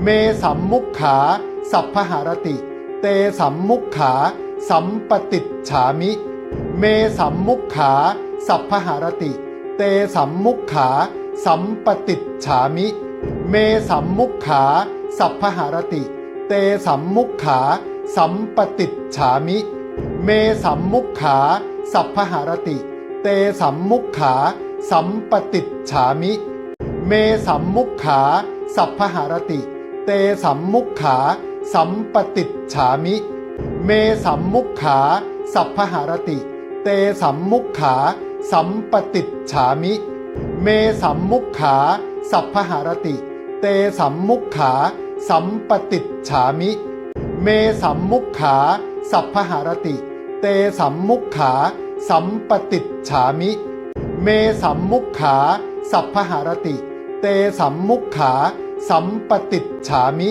เมสัมมุขขาสัพพหารติเตสัมมุขขาสัมปติจฉามิเมสัมมุขขาสัพพหารติเตสัมมุขขาสัมปติจฉามิเมสัมมุขขาสัพพหารติเตสัมมุขขาสัมปติจฉามิเมสัมมุขขาสัพพหารติเตสัมมุขขาสัมปติจฉามิเมสัมมุขขาสัพพหารติเตสัมมุขขาสัมปติจฉามิเมสัมมุขขาสัพพหารติเตสัมมุขขาสัมปติจฉามิเมสัมมุขขาสัพพหารติเตสัมมุขขาสัมปติจฉามิเมสัมมุขขาสัพพหารติ เตสัมมุขขาสัมปติจฉามิเมสัมมุขขาสัพพหารติเตสัมมุขขาสัมปติจฉามิ